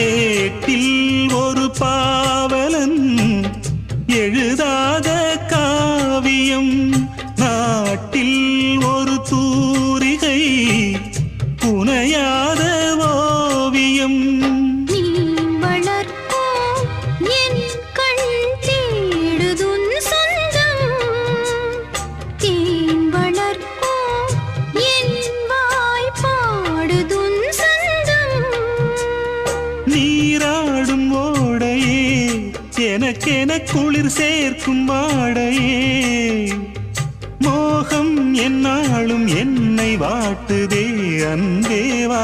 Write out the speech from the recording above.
ஏட்டில் ஒரு பாவலன் எழுதாத காவியம், நாட்டில் ஒரு தூரிகை புனையாத ஓவியம். நீராடும் ஓடையே எனக்கென குளிர் சேர்க்கும் வாடையே, மோகம் என்னாலும் என்னை வாட்டுதே அன்பேவா.